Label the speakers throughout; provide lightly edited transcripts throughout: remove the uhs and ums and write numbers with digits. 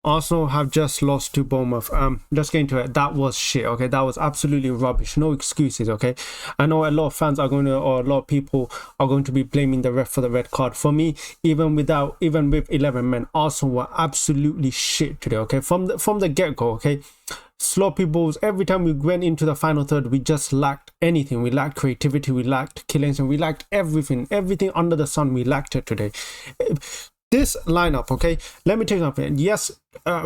Speaker 1: Arsenal have just lost to Bournemouth. Just getting to it. That was shit. Okay, that was absolutely rubbish. No excuses. Okay, I know a lot of fans are going to, or a lot of people are going to be blaming the ref for the red card. For me, even with 11 men, Arsenal were absolutely shit today. Okay, from the get go. Okay, sloppy balls. Every time we went into the final third, we just lacked anything. We lacked creativity. We lacked killings, and we lacked everything. Everything under the sun. We lacked it today. This lineup, okay, let me tell you something. Yes,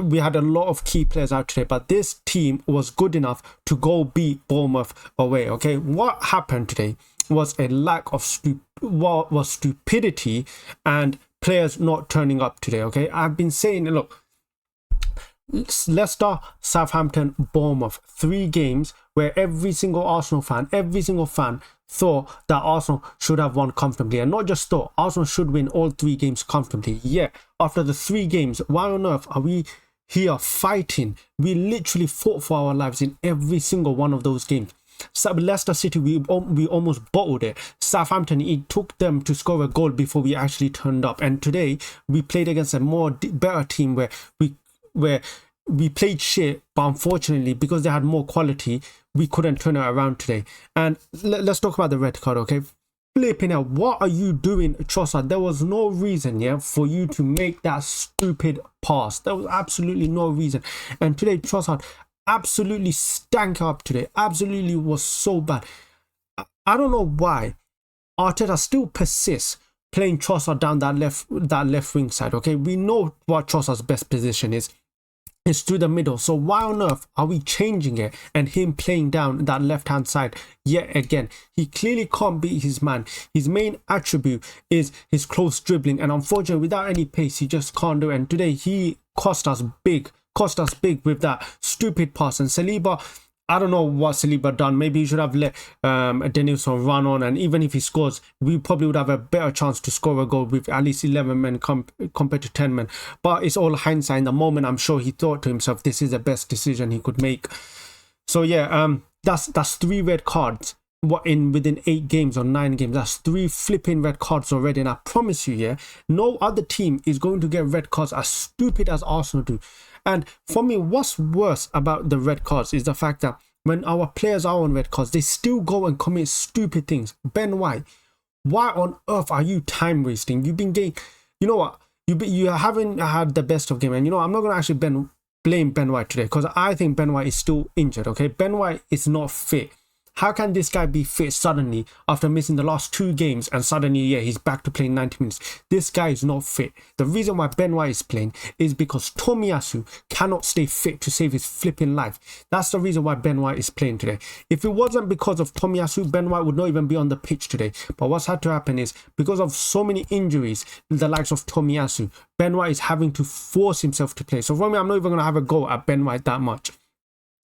Speaker 1: we had a lot of key players out today, but this team was good enough to go beat Bournemouth away. Okay, what happened today was a lack of stupidity and players not turning up today. Okay, I've been saying, look, Leicester, Southampton, Bournemouth, 3 games where every single fan thought that Arsenal should have won comfortably, and not just thought, Arsenal should win all 3 games comfortably. Yeah, after the 3 games, why on earth are we here fighting? We literally fought for our lives in every single one of those games. So Leicester City, we almost bottled it. Southampton, it took them to score a goal before we actually turned up. And today we played against a better team where we played shit, but unfortunately, because they had more quality, we couldn't turn it around today. And let's talk about the red card, okay? Flipping out, what are you doing, Trossard? There was no reason, yeah, for you to make that stupid pass. There was absolutely no reason. And today, Trossard absolutely stank up today. Absolutely was so bad. I don't know why Arteta still persists playing Trossard down that left wing side, okay? We know what Trossard's best position is. It's through the middle. So why on earth are we changing it and him playing down that left hand side yet again? He clearly can't beat his man. His main attribute is his close dribbling, and unfortunately without any pace he just can't do it. And today he cost us big with that stupid pass. And Saliba, I don't know what Saliba done. Maybe he should have let Denilson run on, and even if he scores, we probably would have a better chance to score a goal with at least 11 men compared to 10 men. But it's all hindsight. In the moment, I'm sure he thought to himself, this is the best decision he could make. So yeah, that's 3 red cards within 8 games or 9 games. That's 3 flipping red cards already. And I promise you, yeah, no other team is going to get red cards as stupid as Arsenal do. And for me, what's worse about the red cards is the fact that when our players are on red cards, they still go and commit stupid things. Ben White, why on earth are you time wasting? You've been getting, you know what, you haven't had the best of game. And you know, I'm not going to actually blame Ben White today, because I think Ben White is still injured. Okay, Ben White is not fit. How can this guy be fit suddenly after missing the last 2 games, and suddenly, yeah, he's back to playing 90 minutes? This guy is not fit. The reason why Ben White is playing is because Tomiyasu cannot stay fit to save his flipping life. That's the reason why Ben White is playing today. If it wasn't because of Tomiyasu, Ben White would not even be on the pitch today. But what's had to happen is, because of so many injuries, the likes of Tomiyasu, Ben White is having to force himself to play. So for me, I'm not even going to have a go at Ben White that much.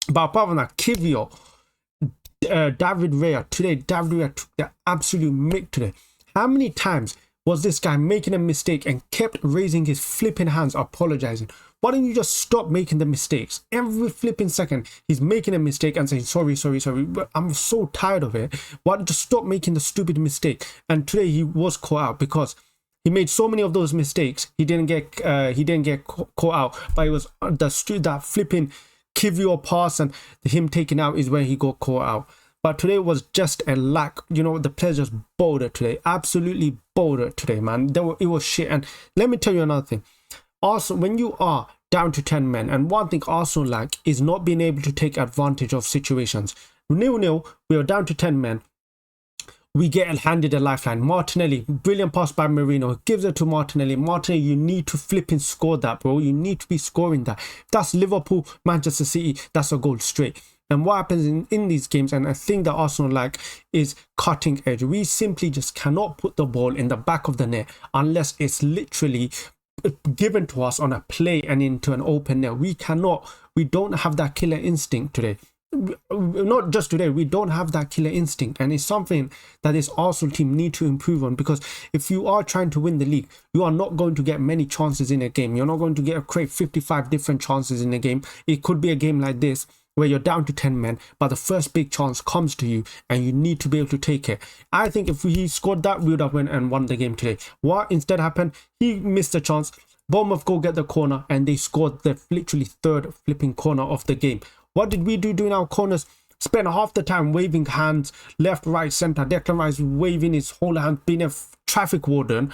Speaker 1: But apart from that, Kivio, David Raya took the absolute mick today. How many times was this guy making a mistake and kept raising his flipping hands apologizing? Why don't you just stop making the mistakes? Every flipping second he's making a mistake and saying sorry. But I'm so tired of it. Why don't you just stop making the stupid mistake? And today he was caught out because he made so many of those mistakes. He didn't get caught out, but it was that flipping Kivio pass and him taking out is where he got caught out. But today was just a lack. You know, the players just bowled it today. Absolutely bowled it today, man. It was shit. And let me tell you another thing. Also, when you are down to 10 men, and one thing Arsenal lack is not being able to take advantage of situations. 0-0, we are down to 10 men. We get handed a lifeline. Martinelli, brilliant pass by Marino, gives it to Martinelli. Martinelli, you need to flipping score that, bro. You need to be scoring that. If that's Liverpool, Manchester City, that's a goal straight. And what happens in these games, and I think that Arsenal like, is cutting edge. We simply just cannot put the ball in the back of the net unless it's literally given to us on a play and into an open net. We don't have that killer instinct today. Not just today, we don't have that killer instinct, and it's something that this Arsenal team need to improve on, because if you are trying to win the league, you are not going to get many chances in a game. You're not going to create 55 different chances in a game. It could be a game like this where you're down to 10 men, but the first big chance comes to you and you need to be able to take it. I think if he scored that, we would have won the game today. What instead happened? He missed a chance. Bournemouth go get the corner and they scored the literally third flipping corner of the game. What did we do during our corners? Spent half the time waving hands, left, right, centre. Declan Rice waving his whole hand, being a traffic warden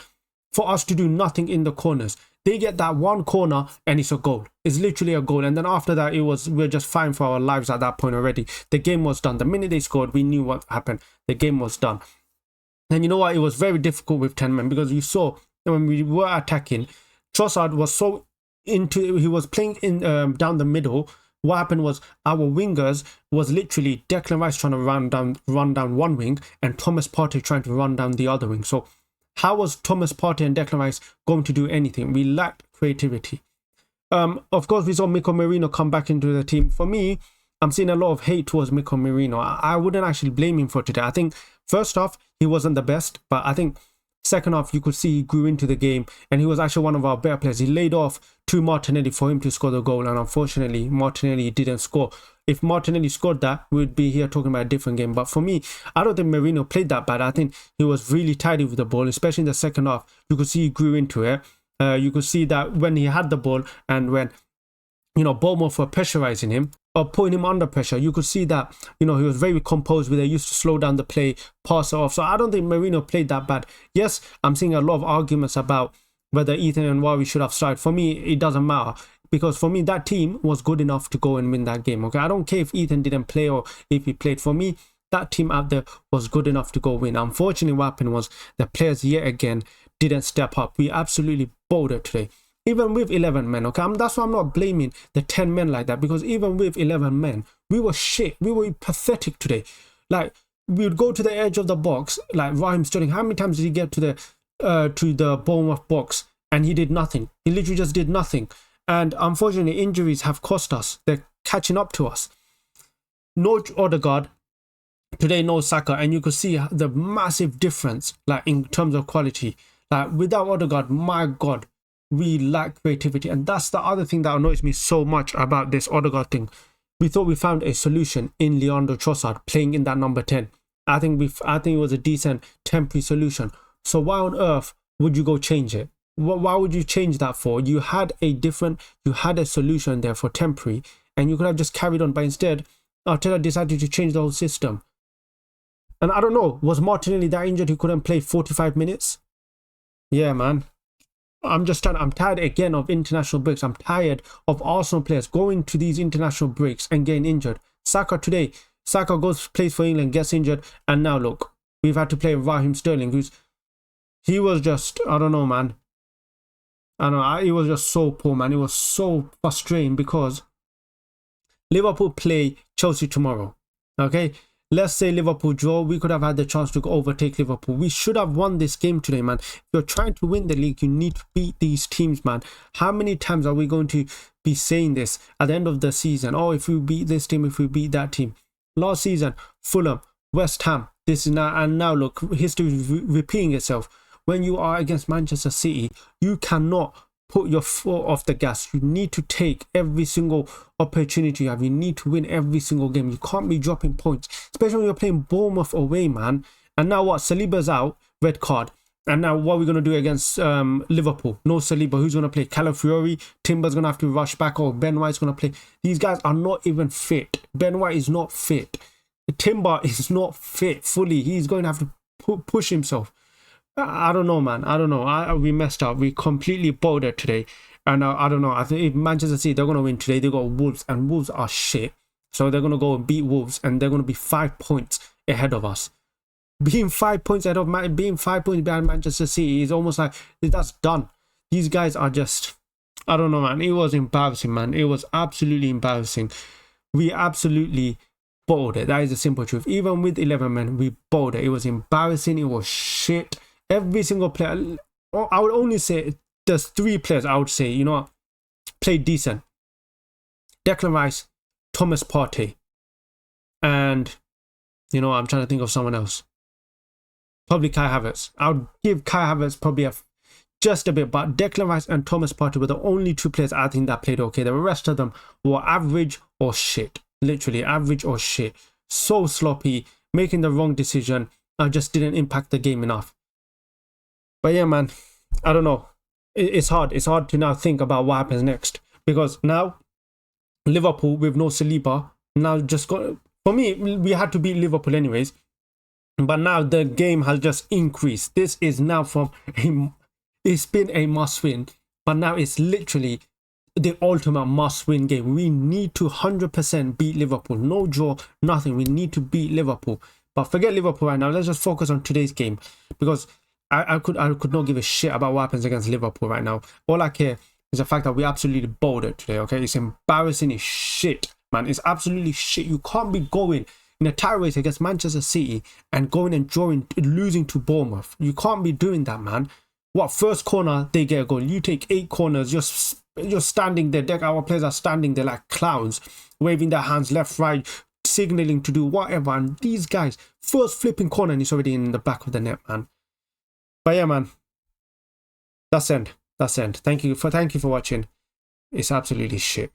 Speaker 1: for us to do nothing in the corners. They get that one corner and it's a goal. It's literally a goal. And then after that, we're just fighting for our lives at that point already. The game was done. The minute they scored, we knew what happened. The game was done. And you know what? It was very difficult with 10 men because you saw when we were attacking, Trossard was so he was playing in down the middle. What happened was our wingers was literally Declan Rice trying to run down one wing and Thomas Partey trying to run down the other wing. So how was Thomas Partey and Declan Rice going to do anything? We lacked creativity. Of course, we saw Mikel Merino come back into the team. For me, I'm seeing a lot of hate towards Mikel Merino. I wouldn't actually blame him for today. I think first off, he wasn't the best, but I think second half, you could see he grew into the game and he was actually one of our better players. He laid off to Martinelli for him to score the goal, and unfortunately, Martinelli didn't score. If Martinelli scored that, we'd be here talking about a different game. But for me, I don't think Merino played that bad. I think he was really tidy with the ball, especially in the second half. You could see he grew into it. You could see that when he had the ball and when, Bournemouth were pressurizing him or putting him under pressure, you could see that, he was very composed with it. He used to slow down the play, pass it off. So I don't think Merino played that bad. Yes, I'm seeing a lot of arguments about whether Ethan and Wari should have started. For me, it doesn't matter. Because for me, that team was good enough to go and win that game. Okay, I don't care if Ethan didn't play or if he played. For me, that team out there was good enough to go win. Unfortunately, what happened was the players yet again didn't step up. We absolutely bowled it today. Even with 11 men, okay? That's why I'm not blaming the 10 men like that. Because even with 11 men, we were shit. We were pathetic today. Like, we would go to the edge of the box, like Raheem Sterling. How many times did he get to the Bournemouth box? And he did nothing. He literally just did nothing. And unfortunately, injuries have cost us. They're catching up to us. No Odegaard. Today, no Saka. And you could see the massive difference, like, in terms of quality. Like, without Odegaard, my God, we lack creativity. And that's the other thing that annoys me so much about this Odegaard thing. We thought we found a solution in Leandro Trossard playing in that number 10. I think it was a decent temporary solution. So why on earth would you go change it? Why would you change that for? You had a solution there for temporary and you could have just carried on, but instead Arteta decided to change the whole system. And I don't know, was Martinelli that injured he couldn't play 45 minutes? Yeah, man. I'm tired again of international breaks. I'm tired of Arsenal players going to these international breaks and getting injured. Saka plays for England, gets injured, and now look, we've had to play Raheem Sterling, he was just, I don't know, man. I don't know, it was just so poor, man. It was so frustrating because Liverpool play Chelsea tomorrow. Okay, let's say Liverpool draw, we could have had the chance to overtake Liverpool. We should have won this game today, man. If you're trying to win the league, you need to beat these teams, man. How many times are we going to be saying this at the end of the season? Oh, if we beat this team, if we beat that team. Last season, Fulham, West Ham, this is now, and now look, history is repeating itself. When you are against Manchester City, you cannot put your foot off the gas. You need to take every single opportunity you have. You need to win every single game. You can't be dropping points, especially when you're playing Bournemouth away, man. And now what? Saliba's out, red card. And now what are we going to do against Liverpool? No Saliba. Who's going to play? Calafiori? Timber's going to have to rush back, or Ben White's going to play. These guys are not even fit. Ben White is not fit. Timber is not fit fully. He's going to have to push himself. I don't know, man. I don't know. We messed up. We completely bowled it today. And I don't know. I think if Manchester City, they're going to win today. They got Wolves, and Wolves are shit. So they're going to go and beat Wolves, and they're going to be 5 points ahead of us. Being 5 points behind Manchester City is almost like that's done. These guys are just, I don't know, man. It was embarrassing, man. It was absolutely embarrassing. We absolutely bowled it. That is the simple truth. Even with 11 men, we bowled it. It was embarrassing. It was shit. Every single player, I would only say there's 3 players I would say, played decent. Declan Rice, Thomas Partey, and, I'm trying to think of someone else. Probably Kai Havertz. I would give Kai Havertz probably just a bit, but Declan Rice and Thomas Partey were the only 2 players I think that played okay. The rest of them were average or shit. Literally average or shit. So sloppy, making the wrong decision. I just didn't impact the game enough. But yeah, man, I don't know. it's hard. It's hard to now think about what happens next, because now Liverpool with no Saliba now just got. For me, we had to beat Liverpool anyways, but now the game has just increased. This is now it's been a must win, but now it's literally the ultimate must win game. We need to 100% beat Liverpool. No draw, nothing. We need to beat Liverpool. But forget Liverpool right now. Let's just focus on today's game, because I could not give a shit about what happens against Liverpool right now. All I care is the fact that we absolutely bowled it today. Okay, it's embarrassing as shit, man. It's absolutely shit. You can't be going in a tie race against Manchester City and going and drawing, losing to Bournemouth. You can't be doing that, man. What, first corner they get a goal? You take 8 corners. You're standing there. Our players are standing there like clowns, waving their hands left, right, signaling to do whatever. And these guys, first flipping corner, and it's already in the back of the net, man. But yeah, man, that's end. Thank you for watching. It's absolutely shit.